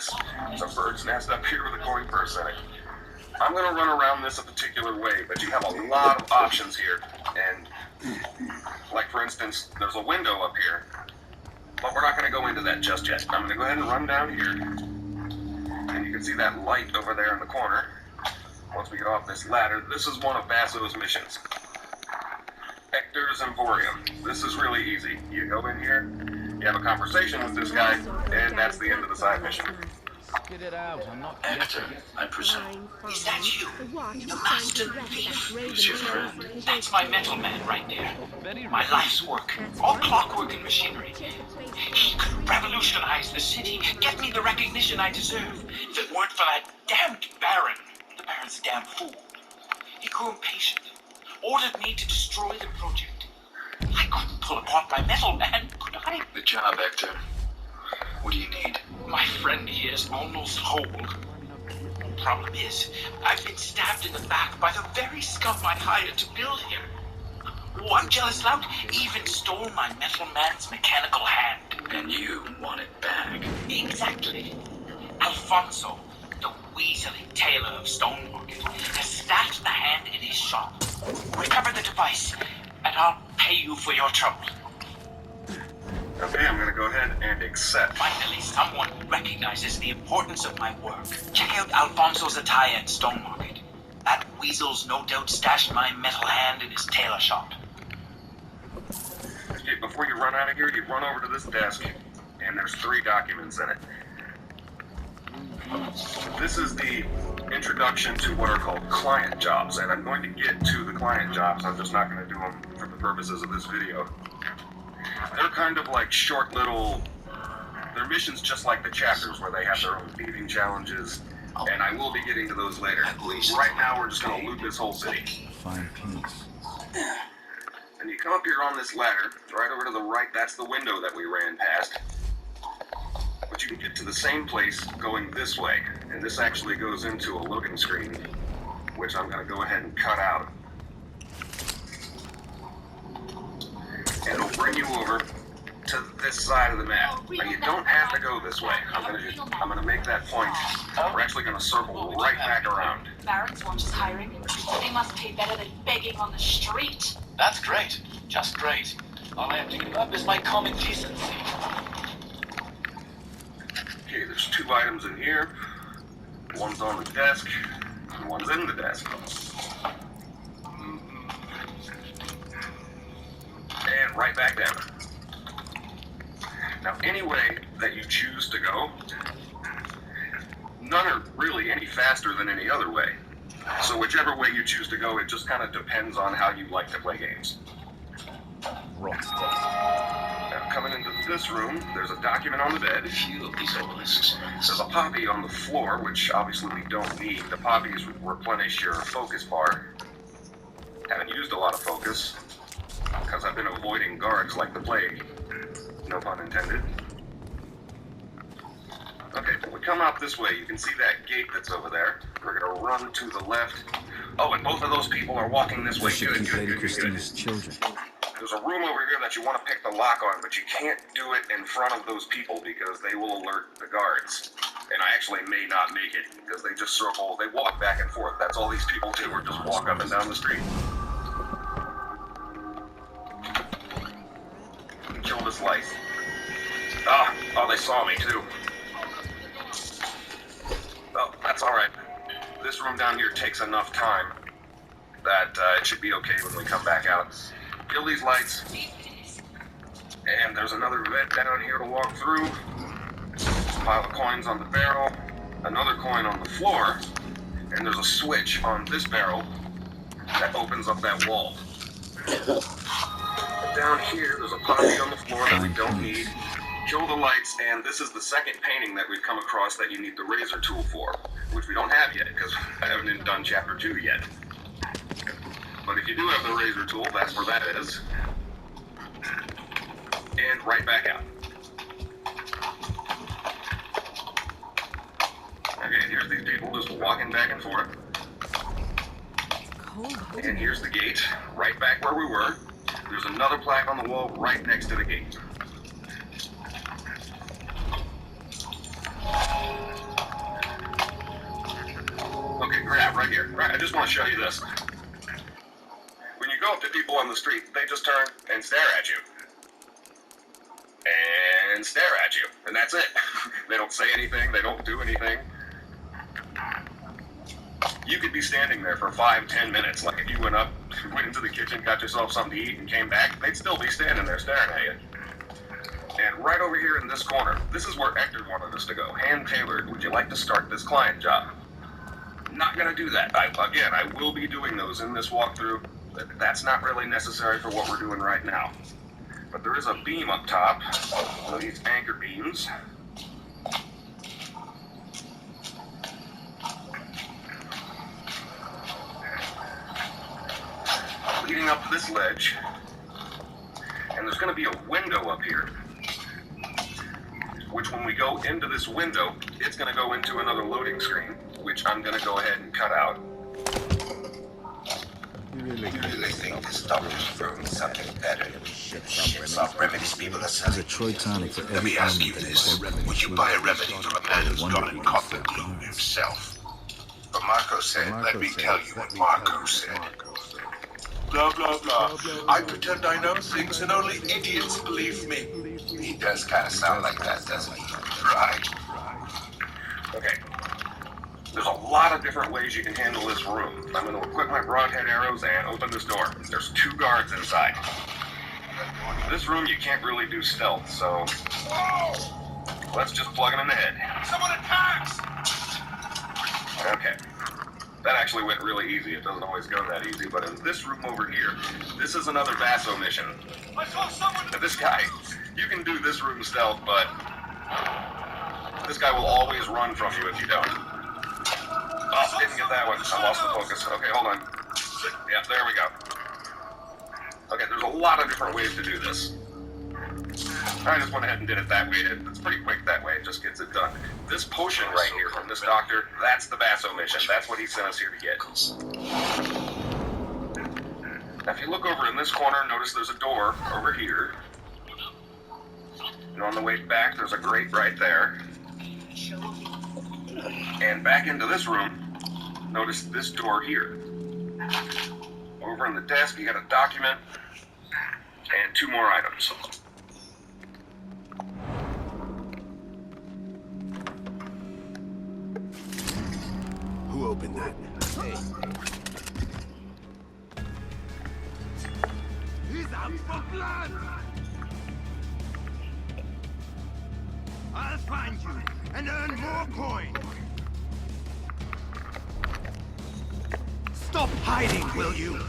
this. There's a bird's nest up here with a coin purse in it. I'm going to run around this a particular way, but you have a lot of options here. And, like for instance, there's a window up here, but we're not going to go into that just yet. I'm going to go ahead and run down here, and you can see that light over there in the corner. Once we get off this ladder, this is one of Basso's missions. Ector's Emporium. This is really easy. You go in here, you have a conversation with this guy, and that's the end of the side mission. Get it out, I'm not Ector, I presume. Is that you? The master thief? Schiffer. That's my metal man right there. very My life's work. All clockwork and machinery. He could revolutionize the city, get me the recognition I deserve. If it weren't for that damned Baron, the Baron's a damn fool. He grew impatient, ordered me to destroy the project. I couldn't pull apart my metal man, could I? The job, Ector. What do you need? My friend here is almost whole. Problem is, I've been stabbed in the back by the very scum I hired to build here. One jealous lout even stole my metal man's mechanical hand. And you want it back. Exactly. Alfonso, the weaselly tailor of Stonemarket, has stashed the hand in his shop. Recover the device, and I'll pay you for your trouble. Okay, I'm going to go ahead and accept. Finally, someone recognizes the importance of my work. Check out Alfonso's attire at Stonemarket. That weasel's no doubt stashed my metal hand in his tailor shop. Okay, before you run out of here, you run over to this desk, and there's 3 documents in it. This is the introduction to what are called client jobs, and I'm going to get to the client jobs. I'm just not going to do them for the purposes of this video. They're kind of like short little... They're missions just like the chapters where they have their own thieving challenges, and I will be getting to those later. Right now, we're just going to loot this whole city. fine piece. And you come up here on this ladder, right over to the right, that's the window that we ran past. But you can get to the same place going this way, and this actually goes into a loading screen, which I'm going to go ahead and cut out. And it'll bring you over to this side of the map. Now you don't have to go this way. I'm gonna make that point. We're actually gonna circle right back around. Baron's watch is hiring. They must pay better than begging on the street. That's great. Just great. All I have to give up is my common decency. Okay, there's 2 items in here. One's on the desk, and one's in the desk. And right back down. Now, any way that you choose to go, none are really any faster than any other way. So whichever way you choose to go, it just kind of depends on how you like to play games. Now, coming into this room, there's a document on the bed. A few of these obelisks. There's a poppy on the floor, which obviously we don't need. The poppies replenish your focus bar. Haven't used a lot of focus, because I've been avoiding guards like the plague. No pun intended. Okay, when we come out this way, you can see that gate that's over there. We're gonna run to the left. Oh, and both of those people are walking this way. Should keep Lady Christina's children. There's a room over here that you want to pick the lock on, but you can't do it in front of those people because they will alert the guards. And I actually may not make it because they just circle, they walk back and forth. That's all these people do, or just walk up and down the street. Kill this light. Oh, they saw me too. Oh, that's alright. This room down here takes enough time that it should be okay when we come back out. Kill these lights. And there's another vent down here to walk through. Pile of coins on the barrel. Another coin on the floor. And there's a switch on this barrel that opens up that wall. Down here, there's a poppy on the floor that we don't need. Kill the lights, and this is the second painting that we've come across that you need the razor tool for, which we don't have yet, because I haven't even done chapter 2 yet. But if you do have the razor tool, that's where that is. And right back out. Okay, here's these people just walking back and forth. And here's the gate, right back where we were. There's another plaque on the wall right next to the gate. Yeah, right here. Right, I just want to show you this. When you go up to people on the street, they just turn and stare at you. And stare at you. And that's it. They don't say anything. They don't do anything. You could be standing there for 5-10 minutes. Like if you went into the kitchen, got yourself something to eat, and came back, they'd still be standing there staring at you. And right over here in this corner, this is where Hector wanted us to go. Hand-tailored, would you like to start this client job? Not going to do that. I will be doing those in this walkthrough. That's not really necessary for what we're doing right now. But there is a beam up top, one of these anchor beams. Leading up this ledge. And there's going to be a window up here. Which when we go into this window, it's going to go into another loading screen, which I'm going to go ahead and cut out. You really think this doctor's throwing something better than shits off remedies people are There's selling? a Troy tonic for Let every me ask you ailment that this. is Would you buy a remedy from a man who's gone and caught the gloom himself? But Marco said, Let me tell you what Marco said. Blah, blah, blah. I pretend I know things and only idiots believe me. he does kind of sound like that, doesn't he? Right. Okay. There's a lot of different ways you can handle this room. I'm going to equip my broadhead arrows and open this door. There's 2 guards inside. This room you can't really do stealth, so let's just plug them in the head. Someone attacks! Okay. That actually went really easy. It doesn't always go that easy, but in this room over here, this is another Vaso mission. I saw someone. Now this guy, you can do this room stealth, but this guy will always run from you if you don't. Oh, didn't get that one. I lost the focus. Okay, hold on. Yeah, there we go. Okay, there's a lot of different ways to do this. I just went ahead and did it that way. It's pretty quick that way. It just gets it done. This potion right here from this doctor, that's the Vaso mission. That's what he sent us here to get. Now, if you look over in this corner, notice there's a door over here. And on the way back, there's a grate right there. And back into this room, notice this door here. Over on the desk, you got a document and 2 more items. Who opened that? He's out for blood! I'll find you and earn more coin! Stop hiding, will you?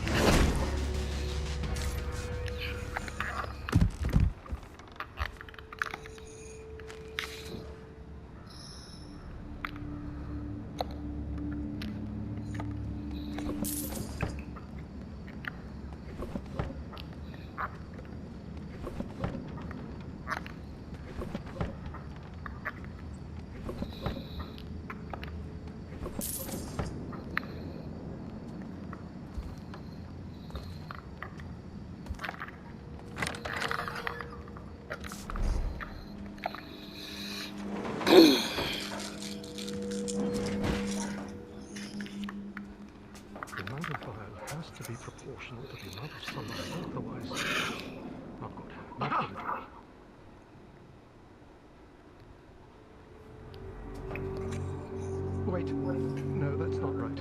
The amount of bile has to be proportional to the amount of sunlight, otherwise... Not good. Not good at all. Wait. No, that's not right.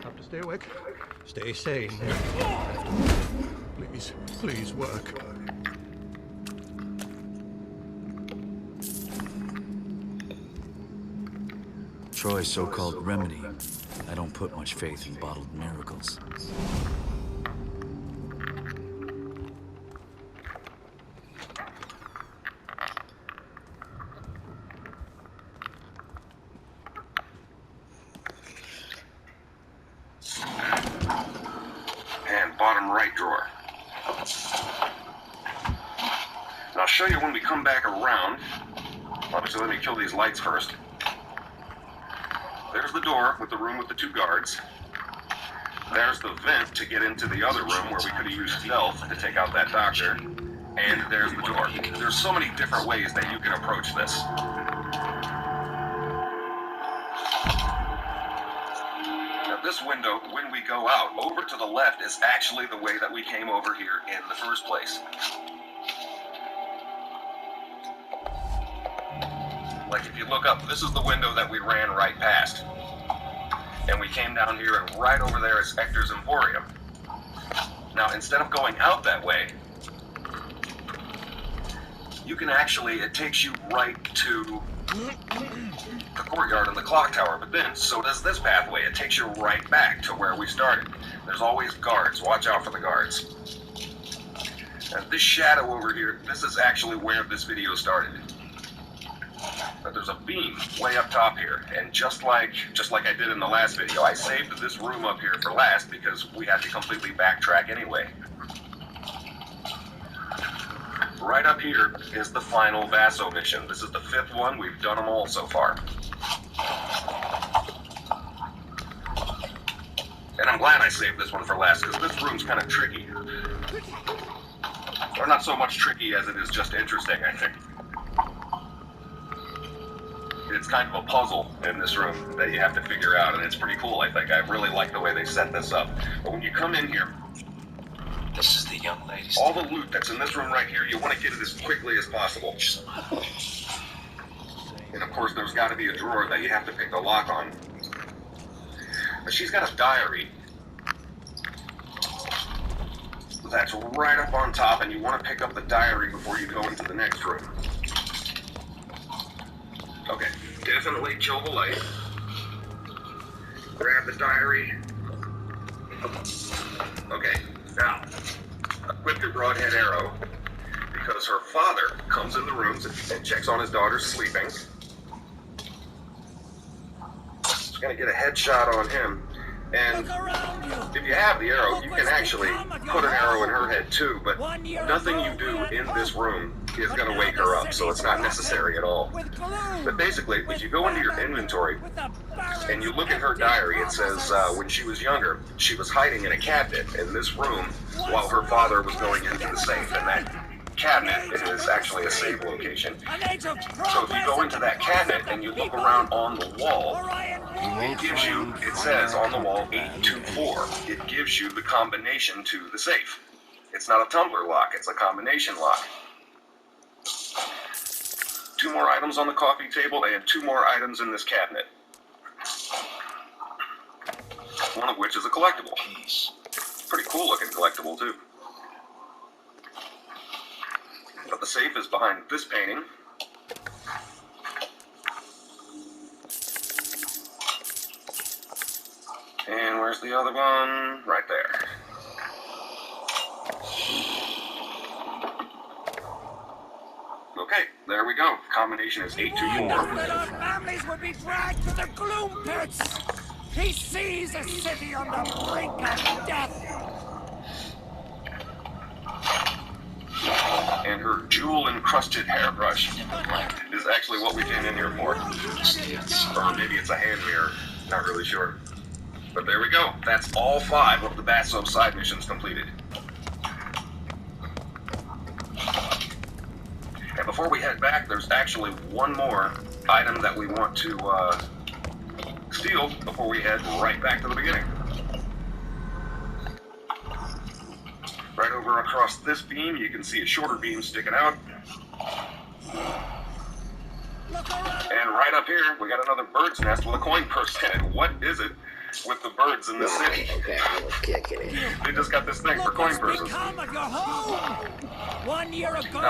Have to stay awake. Stay sane. Please, please work. Troy's so-called remedy. I don't put much faith in bottled miracles. And bottom right drawer. And I'll show you when we come back around. Obviously, let me kill these lights first. There's the door with the room with the 2 guards. There's the vent to get into the other room where we could have used stealth to take out that doctor. And there's the door. There's so many different ways that you can approach this. Now this window, when we go out, over to the left is actually the way that we came over here in the first place. Like if you look up, this is the window that we ran right past. And we came down here and right over there is Hector's Emporium. Now instead of going out that way, you can actually, it takes you right to the courtyard and the clock tower, but then so does this pathway. It takes you right back to where we started. There's always guards. Watch out for the guards. And this shadow over here, this is actually where this video started. But there's a beam way up top here, and just like I did in the last video, I saved this room up here for last because we had to completely backtrack anyway. Right up here is the final Vaso mission. This is the 5th one. We've done them all so far. And I'm glad I saved this one for last, because this room's kind of tricky. Or not so much tricky as it is just interesting, I think. It's kind of a puzzle in this room that you have to figure out, and it's pretty cool, I think. I really like the way they set this up. But when you come in here, This is the young lady's. all the loot that's in this room right here, you want to get it as quickly as possible. And of course, there's got to be a drawer that you have to pick the lock on. But she's got a diary that's right up on top, and you want to pick up the diary before you go into the next room. Okay, definitely kill the light. Grab the diary. Okay, now, equip your broadhead arrow, because her father comes in the rooms and checks on his daughter sleeping. She's gonna get a headshot on him, and if you have the arrow, you can actually put an arrow in her head too, but nothing you do in this room is gonna wake her up, so it's not necessary at all. But basically, if you go into your inventory and you look at her diary, it says when she was younger, she was hiding in a cabinet in this room while her father was going into the safe, and that cabinet is actually a save location. So if you go into that cabinet and you look around on the wall, it gives you, it says on the wall 824. It gives you the combination to the safe. It's not a tumbler lock, it's a combination lock. 2 more items on the coffee table and 2 more items in this cabinet. One of which is a collectible. Pretty cool looking collectible too. But the safe is behind this painting. And where's the other one? Right there. Okay, there we go. Combination is 824. That our families would be dragged to the gloom pits. He sees a city on the brink of death. And her jewel-encrusted hairbrush is actually what we came in here for. Or maybe it's a hand mirror. Not really sure. But there we go. That's all 5 of the Vaso side missions completed. And before we head back, there's actually one more item that we want to steal before we head right back to the beginning. Right over across this beam, you can see a shorter beam sticking out. And right up here, we got another bird's nest with a coin purse in it. What is it with the birds in the city? Okay, I was kicking it. They just got this thing for coin purses. Now,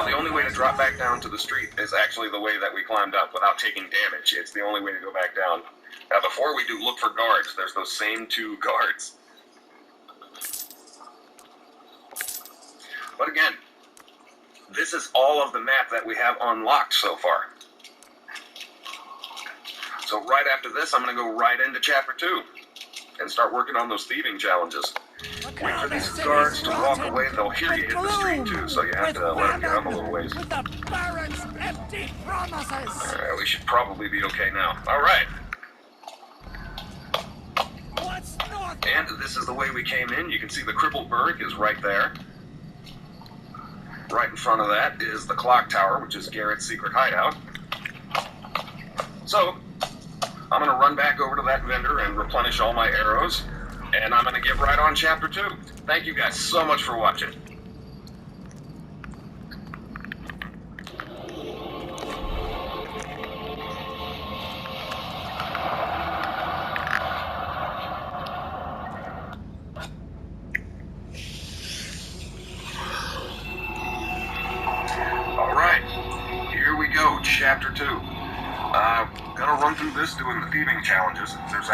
the only way to drop back down to the street is actually the way that we climbed up without taking damage. It's the only way to go back down. Now, before we do look for guards, there's those same 2 guards. But again, this is all of the map that we have unlocked so far. So right after this, I'm going to go right into Chapter 2 and start working on those thieving challenges. Wait for these guards to walk away. They'll hear you hit the street too, so you have to let them get up a little ways. We should probably be okay now. All right. And this is the way we came in. You can see the crippled bird is right there. Right in front of that is the clock tower, which is Garrett's secret hideout. So, I'm going to run back over to that vendor and replenish all my arrows, and I'm going to get right on Chapter 2. Thank you guys so much for watching. Alright, here we go, Chapter 2. Gonna run through this doing the thieving challenges. There's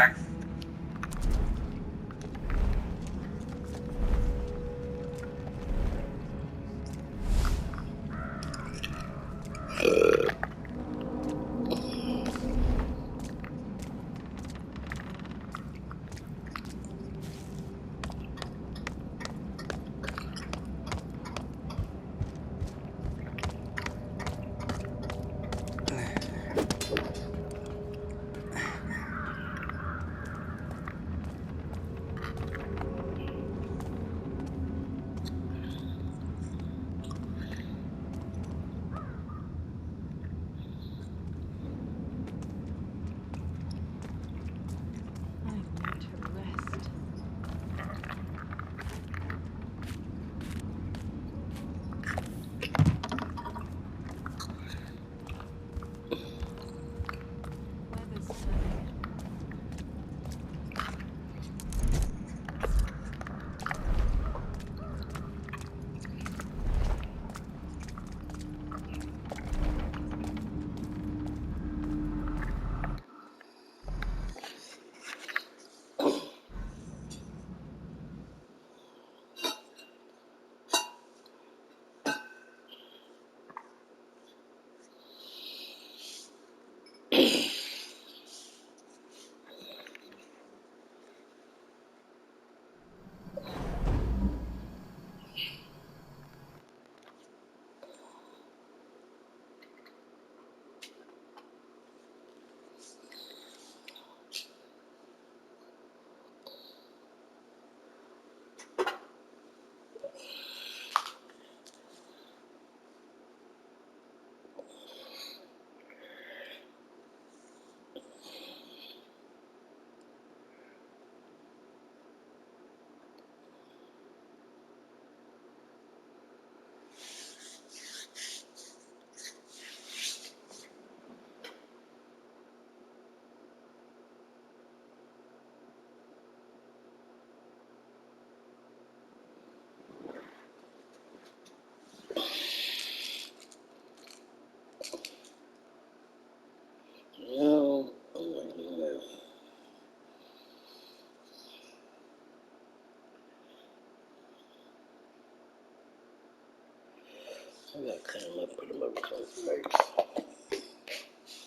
I gotta cut him up, put him over his face.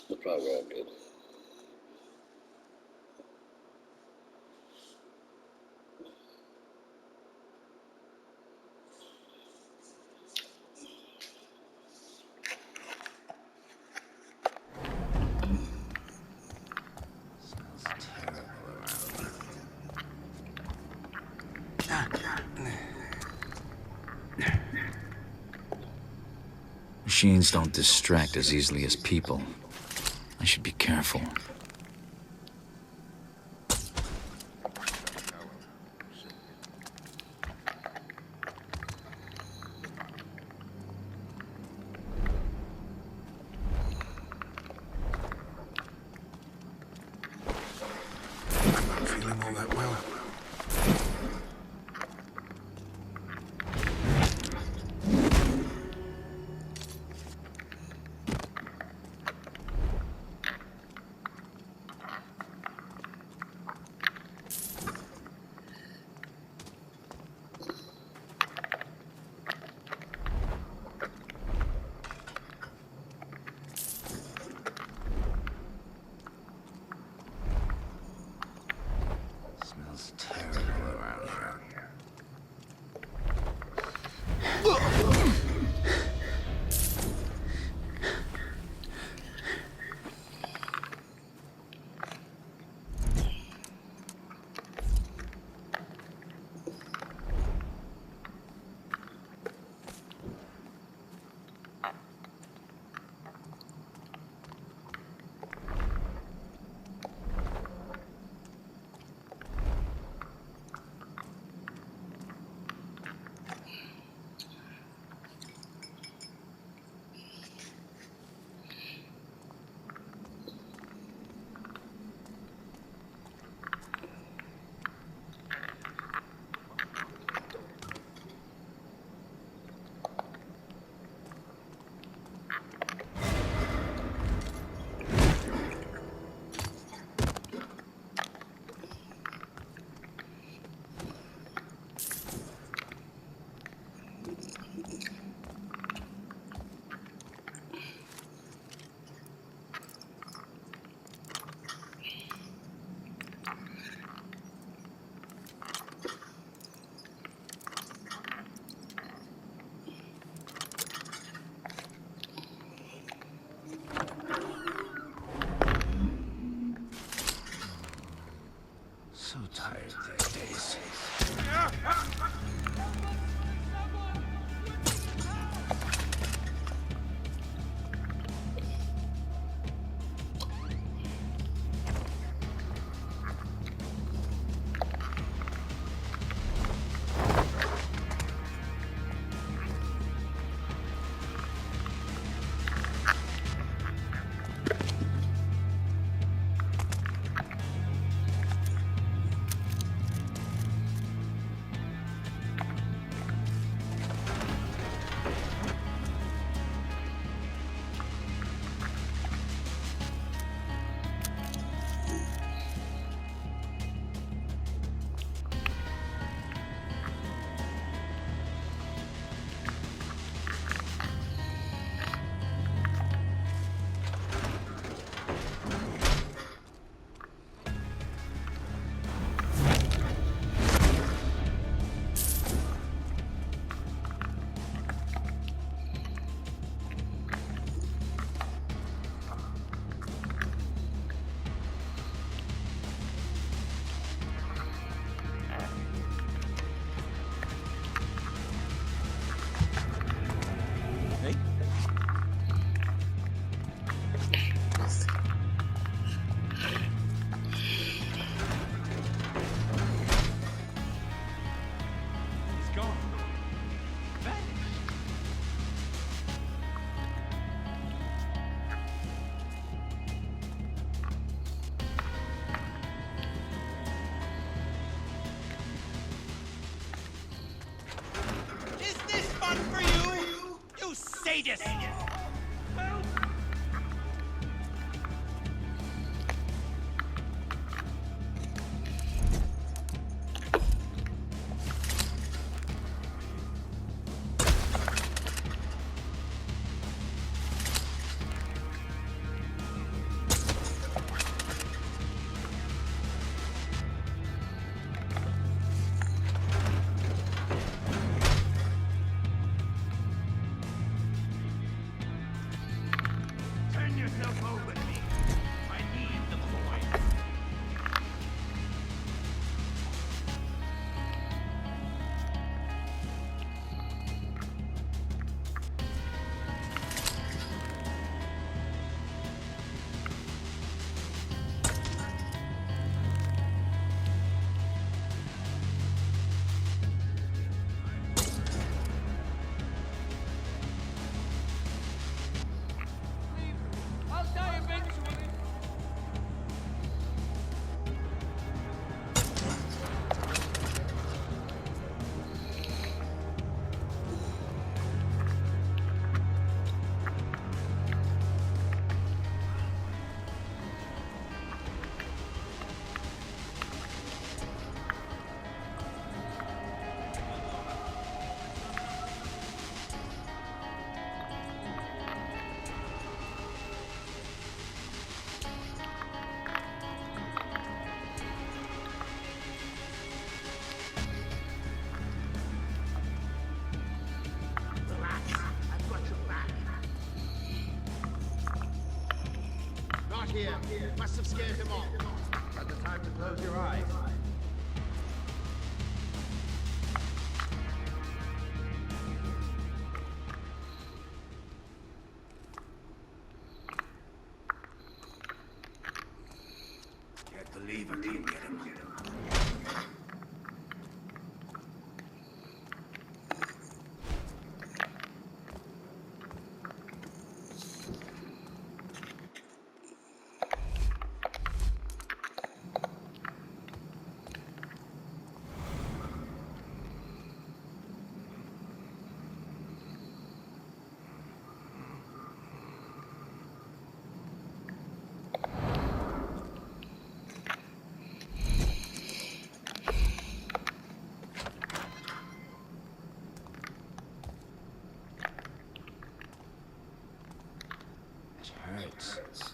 That's probably what I did. Machines don't distract as easily as people. I should be careful. I'm not feeling all that well. Smells terrible around here. sadist! Turn yourself over to me. I need the coin. I'll die eventually. Relax. I've got your back. Not here. Must have scared him off. At the time to close your eyes. Can't believe I didn't get him. It hurts.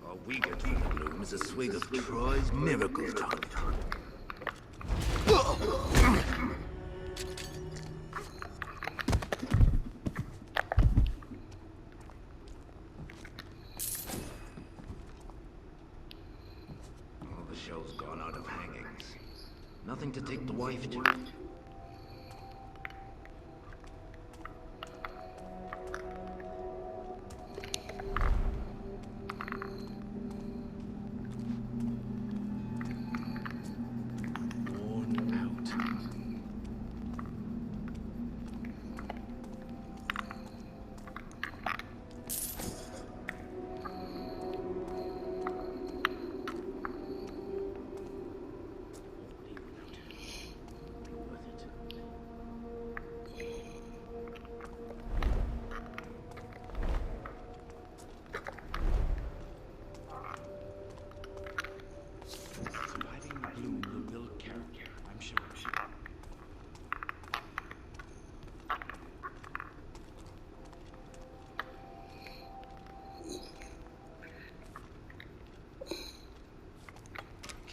All we get from the bloom is a swig of Troy's miracle tonic. All the show's gone out of hangings. Nothing to take the wife to. Worn out. Surviving the bloom will build character, I'm sure.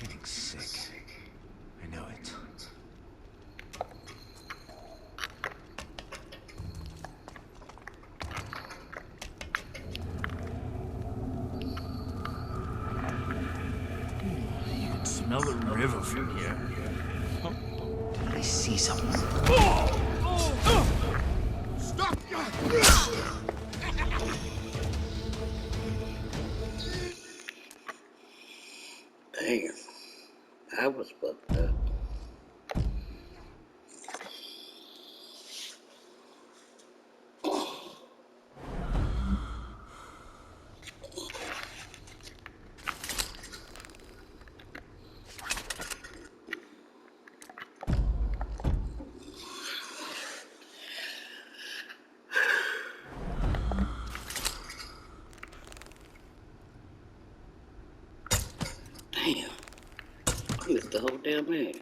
Getting sick. I know it. You can smell the river from here. Did I see something? Stop! Damn. I was fucked up. Damn. I missed the whole damn man.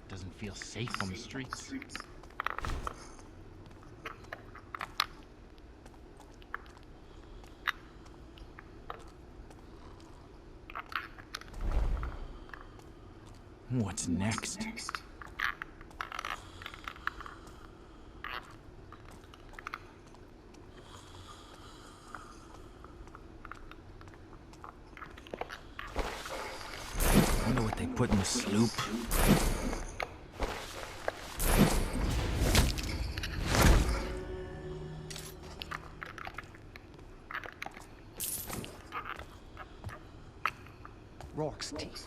Doesn't feel safe on the streets. What's next? Wonder what they put in the sloop. Rorke's teeth.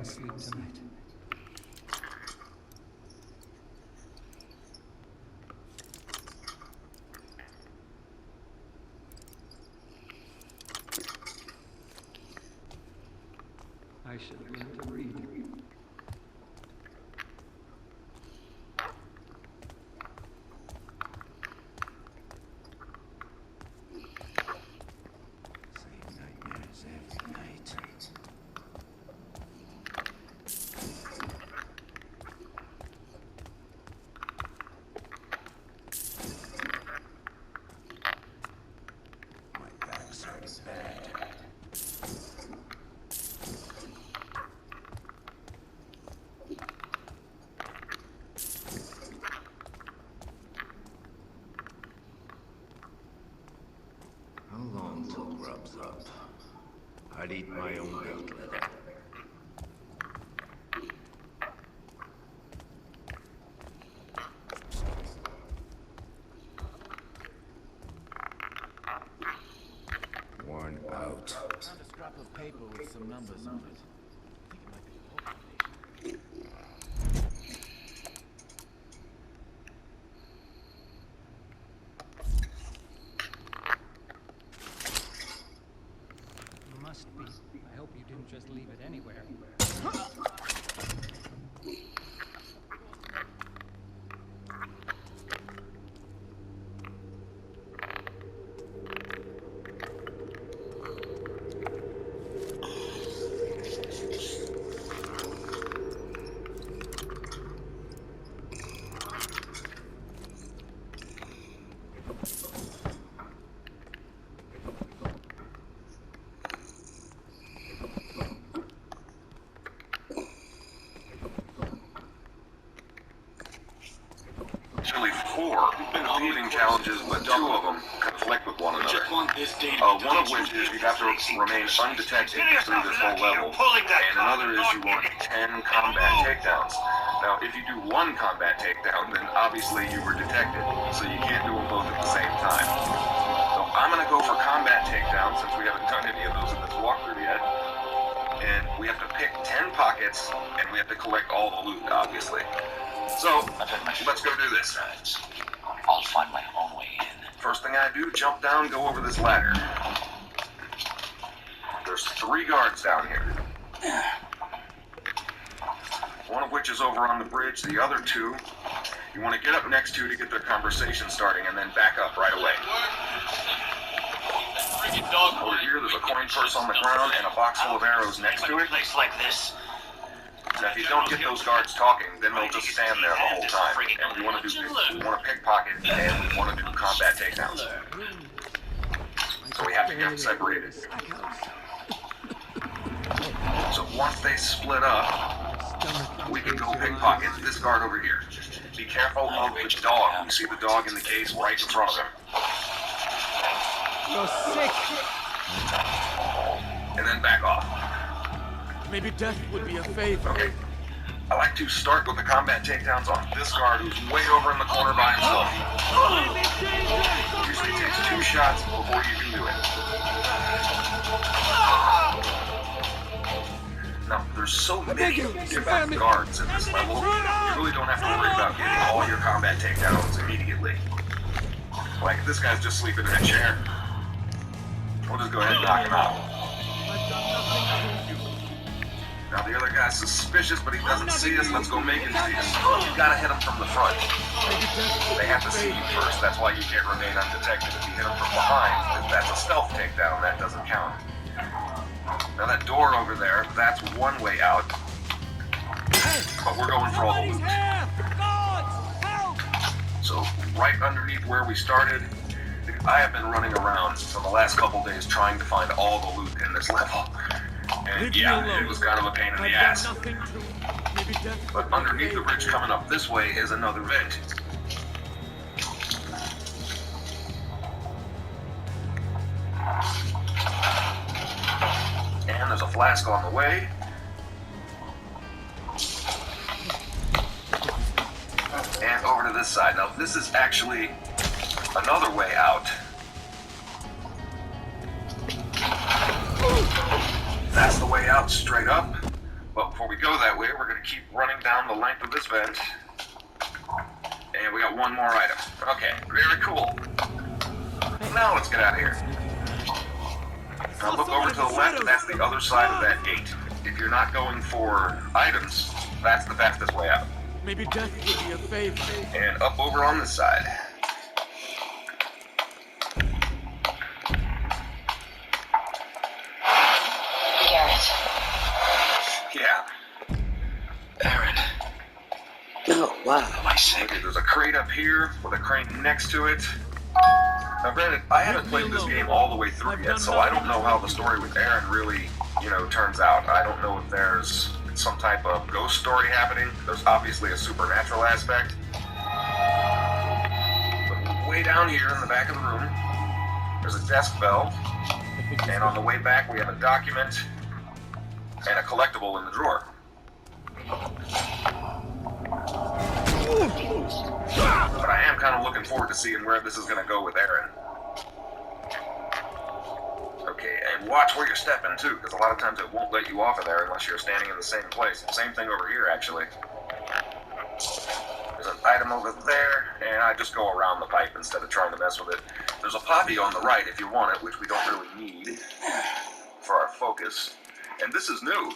can't sleep tonight. I should learn to read. Same nightmares every night. My back's hurting bad. How long till grub's up? I'd eat my own belt leather. Worn out. Found a scrap of paper with some numbers on it. I think it might be a whole foundation. You must be. I hope you didn't just leave it anywhere. Actually, 4 competing challenges, but 2 of them conflict with one another. One of which is you have to remain undetected through this whole level, and another is you want 10 combat takedowns. Now, if you do 1 combat takedown, then obviously you were detected, so you can't do them both at the same time. So I'm going to go for combat takedown, since we haven't done any of those in this walkthrough yet. And we have to pick 10 pockets, and we have to collect all the loot, obviously. So, let's go do this. I'll find my own way in. First thing I do, jump down, go over this ladder. There's 3 guards down here. One of which is over on the bridge, the other 2, you want to get up next to get their conversation starting, and then back up right away. Over here, there's a coin purse on the ground and a box full of arrows next to it. Place like this. Now, if you don't get those guards talking, then they'll just stand there the whole time. And we want to pickpocket, and we want to do combat takedowns. So we have to get them separated. So once they split up, we can go pickpocket this guard over here. Be careful of the dog. You see the dog in the case right in front of him. You're sick! And then back off. Maybe death would be a favor. Okay. I like to start with the combat takedowns on this guard who's way over in the corner by himself. Usually takes 2 shots before you can do it. Now, there's so many different guards in this level, you really don't have to worry about getting all your combat takedowns immediately. Like, this guy's just sleeping in a chair. We'll just go ahead and knock him out. Now the other guy's suspicious, but he doesn't see us. Let's go make him see us. You gotta hit him from the front. They have to see you first. That's why you can't remain undetected. If you hit him from behind, that's a stealth takedown. That doesn't count. Now that door over there, that's one way out. But we're going for all the loot. So right underneath where we started, I have been running around for the last couple days trying to find all the loot in this level. And yeah, it was kind of a pain in the ass. But underneath the bridge coming up this way is another vent. And there's a flask on the way. And over to this side. Now this is actually another way out. That's the way out, straight up. But before we go that way, we're going to keep running down the length of this vent. And we got one more item. Okay, very cool. Now let's get out of here. Now look over to the left, and that's the other side of that gate. If you're not going for items, that's the fastest way out. Maybe death would be a favor. And up over on this side. Garrett. Yeah. Aaron. Oh, wow. Am I sick? Okay, there's a crate up here with a crane next to it. Now granted, I haven't played this game all the way through yet, so I don't know how the story with Aaron really, turns out. I don't know if there's some type of ghost story happening. There's obviously a supernatural aspect. But way down here in the back of the room, there's a desk bell. And on the way back, we have a document and a collectible in the drawer. But I am kind of looking forward to seeing where this is going to go with Aaron. Okay, and watch where you're stepping too, because a lot of times it won't let you off of there unless you're standing in the same place. Same thing over here, actually. There's an item over there, and I just go around the pipe instead of trying to mess with it. There's a poppy on the right if you want it, which we don't really need for our focus. And this is new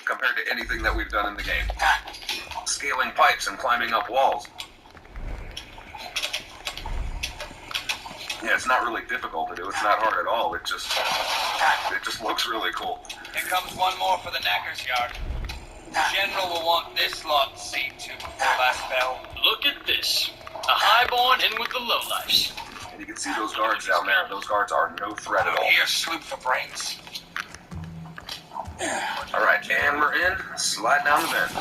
compared to anything that we've done in the game. Scaling pipes and climbing up walls. Yeah, it's not really difficult to do. It's not hard at all. It just looks really cool. Here comes one more for the knacker's yard. The General will want this lot seen to before last bell. Look at this. A highborn in with the lowlifes. And you can see those guards down there. Those guards are no threat at all. Here, sloop for brains. Alright, and we're in. Slide down the vent.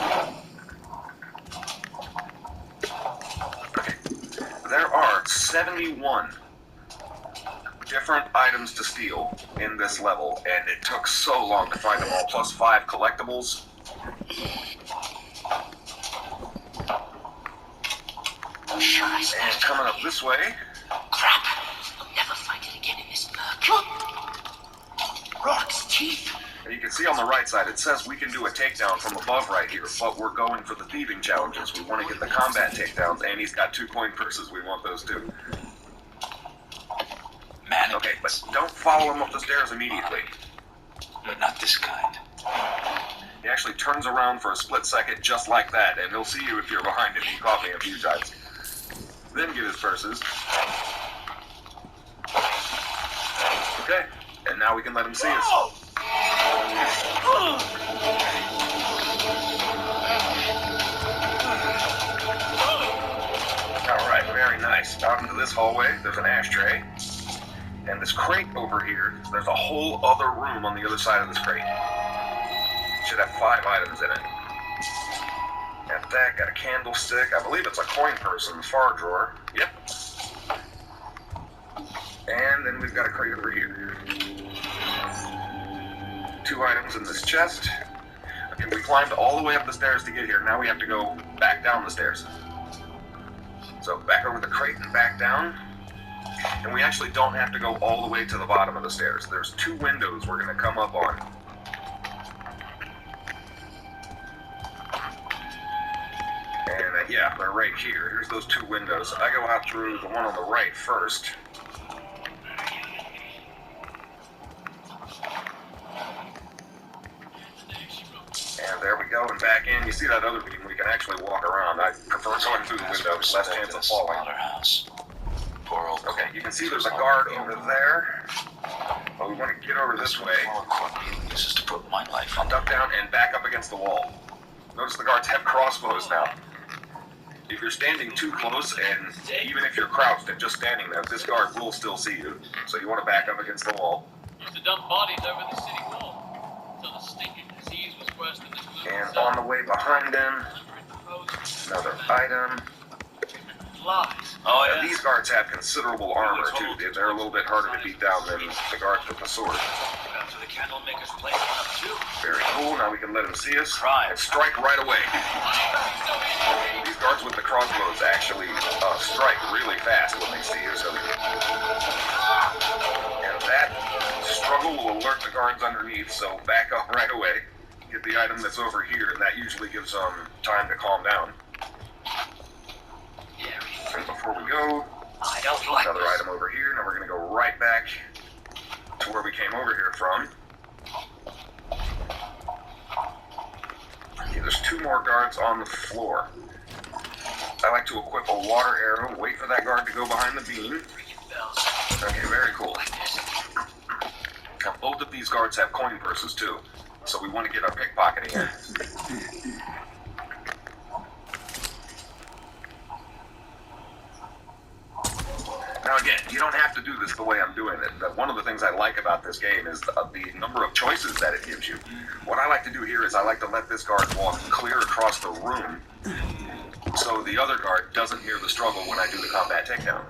Okay. There are 71 different items to steal in this level, and it took so long to find them all, plus 5 collectibles. And coming up this way. Crap! I'll never find it again in this murk. Rock's teeth. And you can see on the right side, it says we can do a takedown from above right here, but we're going for the thieving challenges. We want to get the combat takedowns, and he's got 2 coin purses. We want those too. Okay, but don't follow him up the stairs immediately. But not this kind. He actually turns around for a split second just like that, and he'll see you if you're behind him. He caught me a few times. Then get his purses. Okay, and now we can let him see us. Alright, very nice. Out into this hallway, there's an ashtray. And this crate over here, there's a whole other room on the other side of this crate. Should have 5 items in it. Got that, got a candlestick. I believe it's a coin purse in the far drawer. Yep. And then we've got a crate over here. 2 items in this chest. Okay, we climbed all the way up the stairs to get here. Now we have to go back down the stairs. So back over the crate and back down. And we actually don't have to go all the way to the bottom of the stairs. There's 2 windows we're going to come up on. And yeah, they're right here. Here's those 2 windows. I go out through the one on the right first. And there we go, and back in. You see that other beam? We can actually walk around. I prefer going through the window, less chance of falling. Okay, you can see there's a guard over there. But we want to get over this way. This is to put my life on. Duck down and back up against the wall. Notice the guards have crossbows now. If you're standing too close, and even if you're crouched and just standing there, this guard will still see you. So you want to back up against the wall. Used to dump bodies over the city wall. So the stinking disease was worse than the glue. And on the way behind him, another item. Lies. Oh, yeah. These guards have considerable armor, too. They're a little bit harder to beat down than the guards with the sword. Got to the candlemaker's place up too. Very cool. Now we can let him see us and strike right away. These guards with the crossbows actually strike really fast when they see you. So and that struggle will alert the guards underneath, so back up right away. get the item that's over here, and that usually gives them time to calm down. And before we go, I don't like another this. item over here. Now we're going to go right back to where we came over here from. Okay, there's 2 more guards on the floor. I like to equip a water arrow, wait for that guard to go behind the beam. Okay, very cool. Now, both of these guards have coin purses too, so we want to get our pickpocketing in. Now again, you don't have to do this the way I'm doing it, but one of the things I like about this game is the number of choices that it gives you. What I like to do here is I like to let this guard walk clear across the room so the other guard doesn't hear the struggle when I do the combat takedown.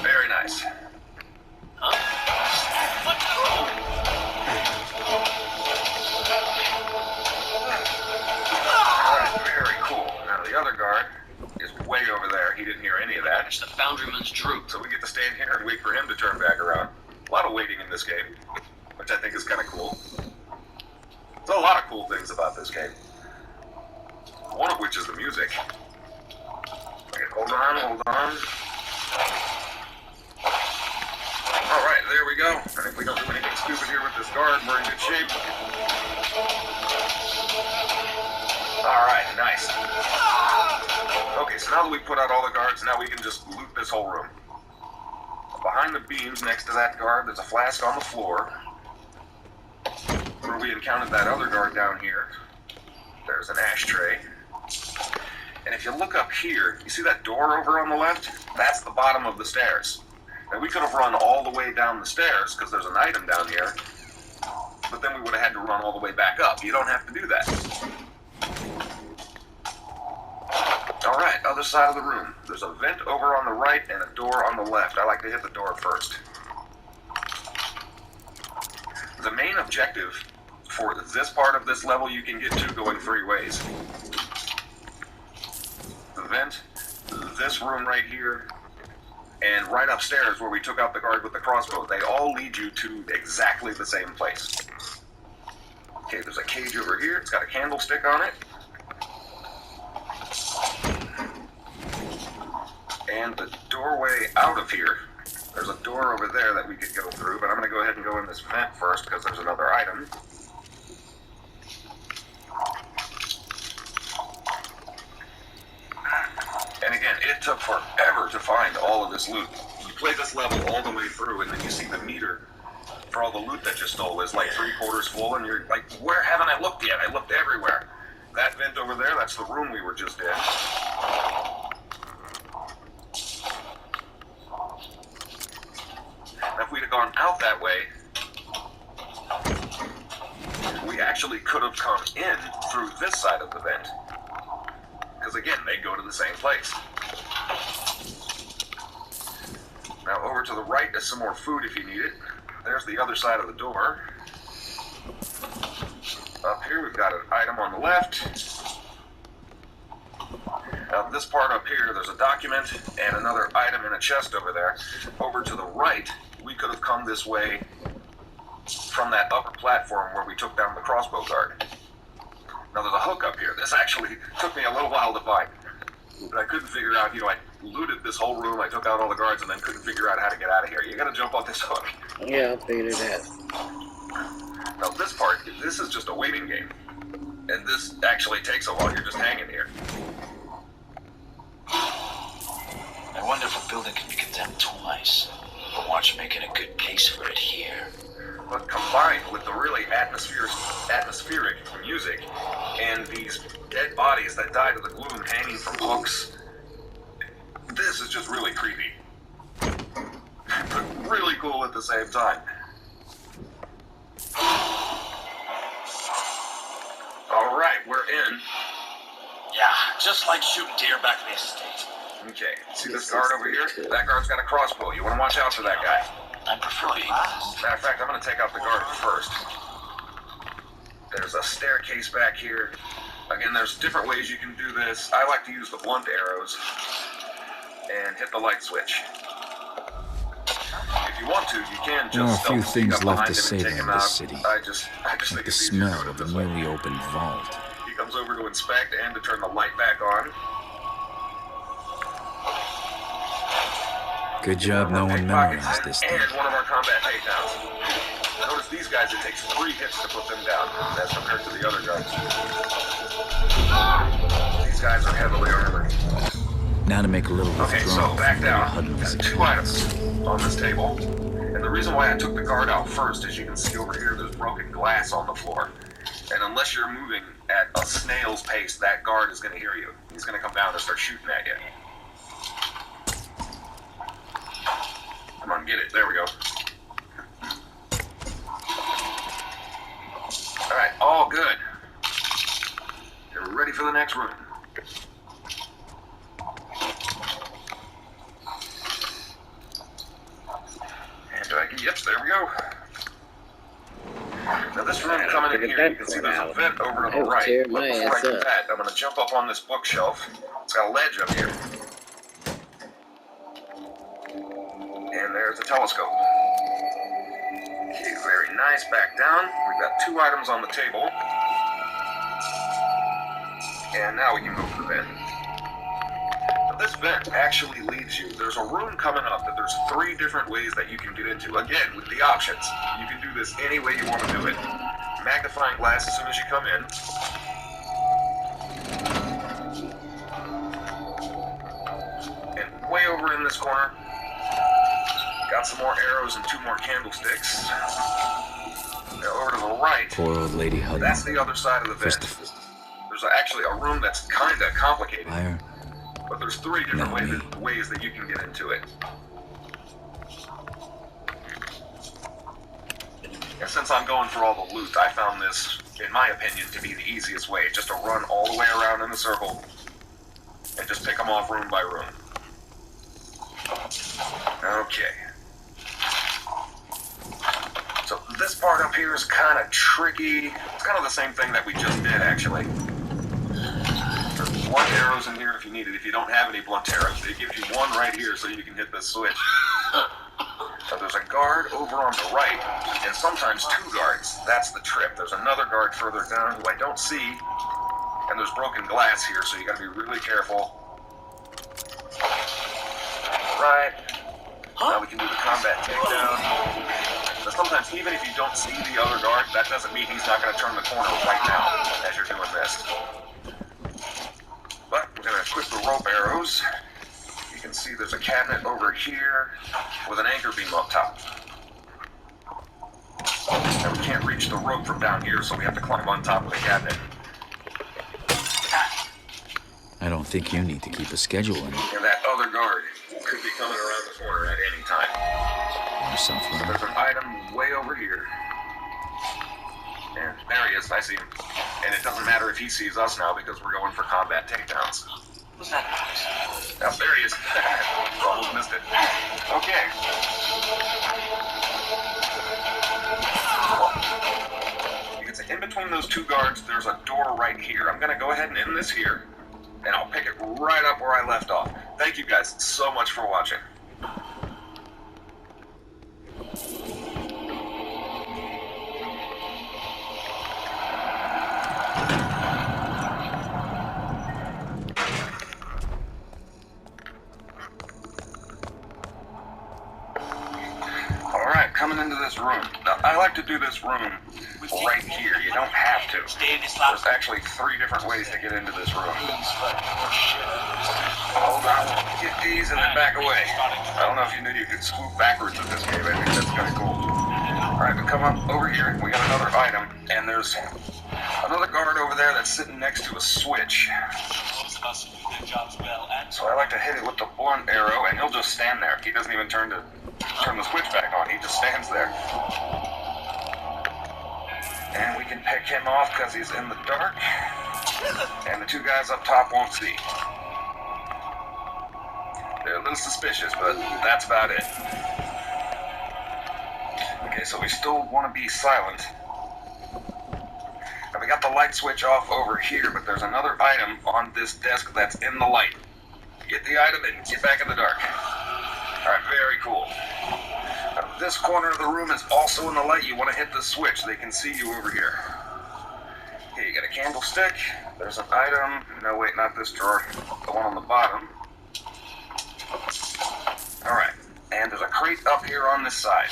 Very nice. Alright, very cool. Now the other guard is way over there. He didn't hear any of that. It's the Foundryman's droop. So we get to stand here and wait for him to turn back around. A lot of waiting in this game, which I think is kind of cool. There's a lot of cool things about this game. One of which is the music. Okay, hold on. Alright, there we go. And if we don't do anything stupid here with this guard, we're in good shape. Alright, nice. Okay, so now that we've put out all the guards, now we can just loot this whole room. Behind the beams next to that guard, there's a flask on the floor. Where we encountered that other guard down here, there's an ashtray. And if you look up here, you see that door over on the left? That's the bottom of the stairs. And we could have run all the way down the stairs, because there's an item down here, but then we would have had to run all the way back up. You don't have to do that. Alright, other side of the room. There's a vent over on the right and a door on the left. I like to hit the door first. The main objective for this part of this level you can get to going 3 ways. The vent, this room right here, and right upstairs where we took out the guard with the crossbow. They all lead you to exactly the same place. Okay, there's a cage over here. It's got a candlestick on it. And the doorway out of here, there's a door over there that we could go through, but I'm going to go ahead and go in this vent first because there's another item. And again, it took forever to find all of this loot. You play this level all the way through, and then you see the meter for all the loot that you stole is like 3/4 full, and you're like, where haven't I looked yet? I looked everywhere. That vent over there, that's the room we were just in. If we'd have gone out that way, we actually could have come in through this side of the vent. Because again, they go to the same place. Now over to the right is some more food if you need it. There's the other side of the door. Up here we've got an item on the left. Now this part up here, there's a document and another item in a chest over there. Over to the right, we could have come this way from that upper platform where we took down the crossbow guard. Now there's a hook up here. This actually took me a little while to find. But I couldn't figure out, I looted this whole room, I took out all the guards, and then couldn't figure out how to get out of here. You gotta jump on this hook. Yeah, I figured it out. Now this part, this is just a waiting game. And this actually takes a while, you're just hanging here. I wonder if a building can be condemned twice. But watch making a good case for it here. But combined with the really atmospheric music and these dead bodies that died of the gloom hanging from hooks, this is just really creepy. But really cool at the same time. Alright, we're in. Yeah, just like shooting deer back in the estate. Okay, see this guard over here? That guard's got a crossbow. You want to watch out for that guy. I prefer being last. Matter of fact, I'm going to take out the guard first. There's a staircase back here. Again, there's different ways you can do this. I like to use the blunt arrows and hit the light switch. If if you want to, you can There are just a few stealth sneak things up left behind to him and savor take him in this out. city. I just Like think the it's easier to smell do it of a this way. newly opened vault. He comes over to inspect and to turn the light back on. Good job no one memorized this thing. And one of our combat takedowns. Notice these guys, it takes 3 hits to put them down, as compared to the other guys. These guys are heavily armored. Now to make a little Okay, withdrawal so back from down. Lady Hutton's Got 2 items on this table. And the reason why I took the guard out first, as you can see over here, there's broken glass on the floor. And unless you're moving at a snail's pace, that guard is going to hear you. He's going to come down and start shooting at you. Come on, get it. There we go. Alright, all good. You're ready for the next room. And yep, there we go. Now this room coming in here, you can see there's a vent over to the right. But before I do that, I'm going to jump up on this bookshelf. It's got a ledge up here. And there's the telescope. Okay, very nice. Back down. We've got 2 items on the table. And now we can go to the vent. Now this vent actually leads you. There's a room coming up that there's 3 different ways that you can get into. Again, with the options. You can do this any way you want to do it. Magnifying glass as soon as you come in. And way over in this corner, got some more arrows and 2 more candlesticks. Now over to the right, Poor old Lady Hutton. that's the other side of the vent. There's actually a room that's kind of complicated. Fire. But there's 3 different ways that you can get into it. And since I'm going for all the loot, I found this, in my opinion, to be the easiest way. Just to run all the way around in a circle and just pick them off room by room. Okay. So this part up here is kind of tricky. It's kind of the same thing that we just did, actually. There's blunt arrows in here if you need it. If you don't have any blunt arrows, it gives you 1 right here so you can hit this switch. So there's a guard over on the right, and sometimes 2 guards. That's the trip. There's another guard further down who I don't see, and there's broken glass here, so you gotta be really careful. Right. Now we can do the combat takedown. But sometimes, even if you don't see the other guard, that doesn't mean he's not gonna turn the corner right now as you're doing this. But we're going to equip the rope arrows. You can see there's a cabinet over here with an anchor beam up top. Now we can't reach the rope from down here, so we have to climb on top of the cabinet. I don't think you need to keep a schedule in it. And that other guard could be coming around the corner at any time. Yourself, So there's an item way over here. And there he is, I see him. And it doesn't matter if he sees us now because we're going for combat takedowns. What's that noise? Oh, there he is. Almost missed it. Okay. Well, you can see in between those 2 guards, there's a door right here. I'm going to go ahead and end this here, and I'll pick it right up where I left off. Thank you guys so much for watching. Alright, coming into this room. Now, I like to do this room right here. You don't have to. There's actually 3 different ways to get into this room. Hold on, get these and then back away. I don't know if you knew you could swoop backwards in this game. I think that's kind of cool. Alright, we come up over here. We got another item, and there's another guard over there that's sitting next to a switch. So I like to hit it with the blunt arrow, and he'll just stand there. He doesn't even turn the switch back on. He just stands there. And we can pick him off because he's in the dark. And the 2 guys up top won't see. They're a little suspicious, but that's about it. Okay, so we still want to be silent. Now we got the light switch off over here, but there's another item on this desk that's in the light. Get the item and get back in the dark. Alright, very cool. Now, this corner of the room is also in the light. You want to hit the switch. They can see you over here. Okay, you got a candlestick. There's an item. No, wait, not this drawer. The one on the bottom. Alright, and there's a crate up here on this side.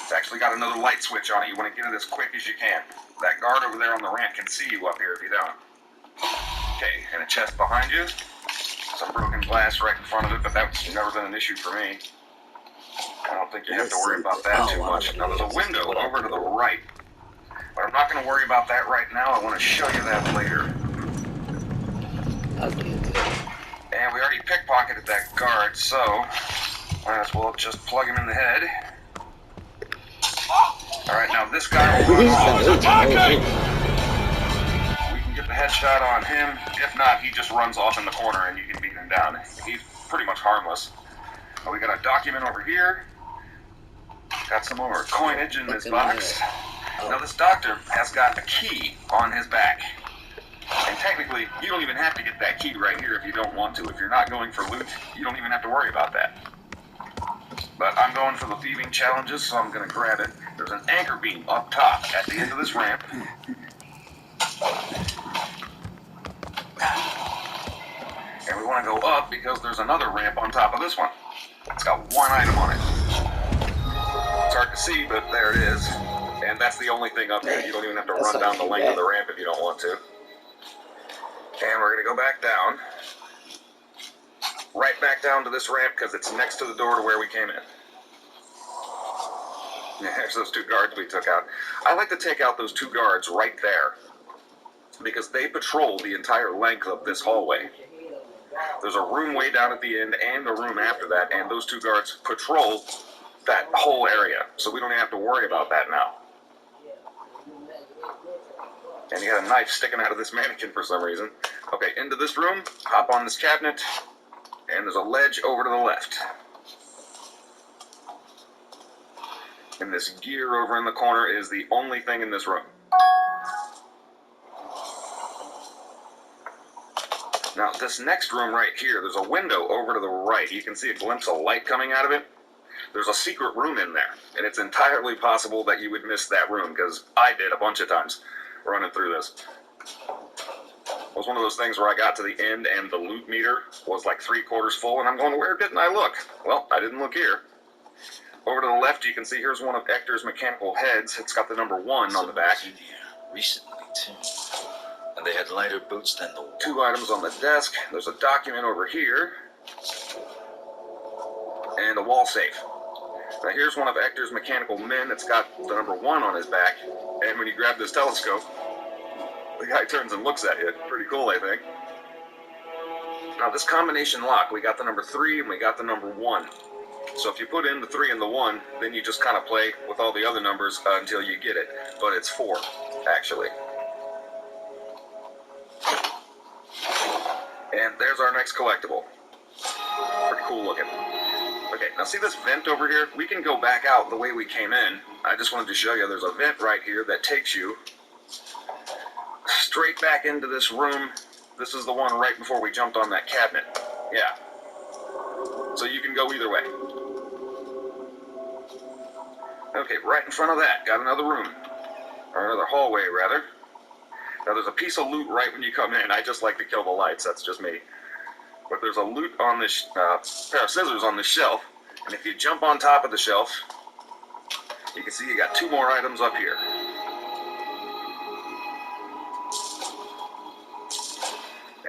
It's actually got another light switch on it. You want to get it as quick as you can. That guard over there on the ramp can see you up here if you don't. Okay, and a chest behind you. Some broken glass right in front of it, but that's never been an issue for me. I don't think you have to worry about that too much. Now there's a window over to the right. But I'm not going to worry about that right now. I want to show you that later. And we already pickpocketed that guard, so might as well just plug him in the head. Alright, now this guy will run off. We can get the headshot on him. If not, he just runs off in the corner and you can beat him down. He's pretty much harmless. Now we got a document over here. Got some more coinage in this box. Now this doctor has got a key on his back. And technically, you don't even have to get that key right here if you don't want to. If you're not going for loot, you don't even have to worry about that. But I'm going for the thieving challenges, so I'm going to grab it. There's an anchor beam up top at the end of this ramp. And we want to go up because there's another ramp on top of this one. It's got one item on it. It's hard to see, but there it is. And that's the only thing up here. You don't even have to run down the length of the ramp if you don't want to. And we're going to go back down. Right back down to this ramp because it's next to the door to where we came in. There's those two guards we took out. I like to take out those two guards right there because they patrol the entire length of this hallway. There's a room way down at the end and a room after that, and those two guards patrol that whole area, so we don't have to worry about that now. And he had a knife sticking out of this mannequin for some reason. Okay, into this room, hop on this cabinet, and there's a ledge over to the left. And this gear over in the corner is the only thing in this room. Now, this next room right here, there's a window over to the right. You can see a glimpse of light coming out of it. There's a secret room in there, and it's entirely possible that you would miss that room, because I did a bunch of times running through this. It was one of those things where I got to the end and the loot meter was like 3/4 full, and I'm going, where didn't I look? Well, I didn't look here. Over to the left, you can see here's one of Hector's mechanical heads. It's got the number 1 on the back. Recently, too. And they had lighter boots than the... 2 items on the desk. There's a document over here. And a wall safe. Now here's one of Hector's mechanical men. It's got the number 1 on his back. And when you grab this telescope, the guy turns and looks at you. Pretty cool, I think. Now this combination lock, we got the number 3 and we got the number 1. So if you put in the 3 and the 1, then you just kind of play with all the other numbers until you get it. But it's 4, actually. And there's our next collectible. Pretty cool looking. Okay, now see this vent over here? We can go back out the way we came in. I just wanted to show you there's a vent right here that takes you straight back into this room. This is the one right before we jumped on that cabinet. Yeah. So you can go either way. Okay, right in front of that, got another room. Or another hallway, rather. Now there's a piece of loot right when you come in. I just like to kill the lights, that's just me. But there's a loot on this, pair of scissors on this shelf. And if you jump on top of the shelf, you can see you got 2 more items up here.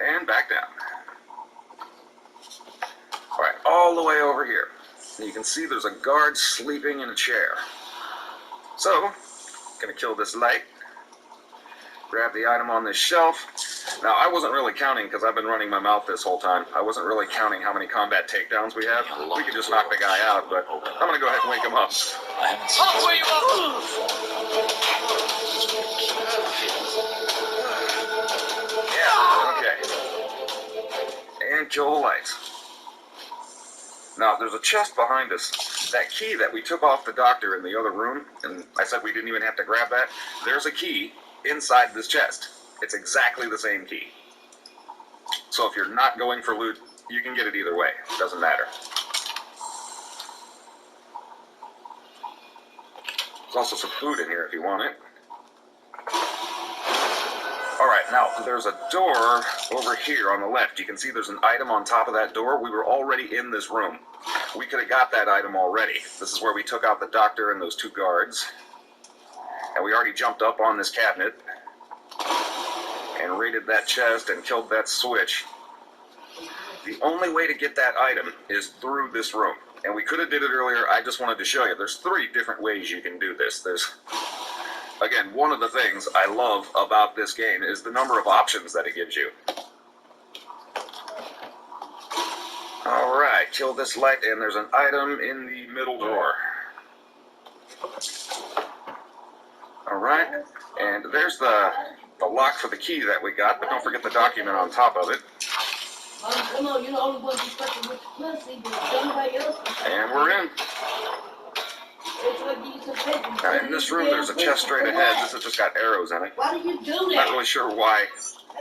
And back down. Alright, all the way over here. And you can see there's a guard sleeping in a chair. So, gonna kill this light. Grab the item on this shelf. Now, I wasn't really counting because I've been running my mouth this whole time. I wasn't really counting how many combat takedowns we have. We could just knock the guy out, but I'm gonna go ahead and wake him up. I'll wake you Yeah, okay. And kill the lights. Now, there's a chest behind us. That key that we took off the doctor in the other room, and I said we didn't even have to grab that, there's a key inside this chest. It's exactly the same key. So if you're not going for loot, you can get it either way. It doesn't matter. There's also some food in here if you want it. Alright, now there's a door over here on the left. You can see there's an item on top of that door. We were already in this room. We could have got that item already. This is where we took out the doctor and those 2 guards. And we already jumped up on this cabinet and raided that chest and killed that switch. The only way to get that item is through this room. And we could have did it earlier. I just wanted to show you. There's 3 different ways you can do this. Again, one of the things I love about this game is the number of options that it gives you. Alright, kill this light, and there's an item in the middle drawer. Alright, and there's the lock for the key that we got, but don't forget the document on top of it. Come on, you're the only one who's fucking with the pussy, but somebody else. And we're in. Now, in this room, there's a chest straight ahead. This has just got arrows in it. Why do you do that? Not really sure why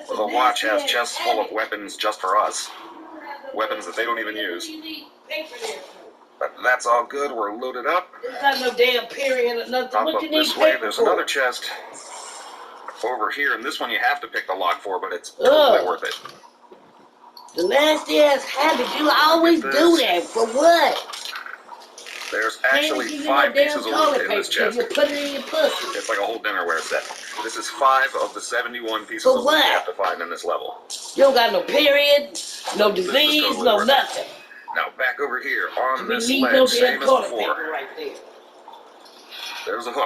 the watch has chests full of weapons just for us. Weapons that they don't even use. But that's all good. We're loaded up. There's not no damn period or nothing. Pop What up you need this way. paper There's for? another chest over here, and this one you have to pick the lock for, but it's totally worth it. The nasty ass habit. You always do that. For what? There's actually 5 pieces of loot in this chest. You put it in your pussy. It's like a whole dinnerware set. This is 5 of the 71 pieces of loot you have to find in this level. You don't got no period, no disease, totally no worth it. nothing. Now back over here on this We need ledge, no same damn as toilet before. paper right there. There's a hook.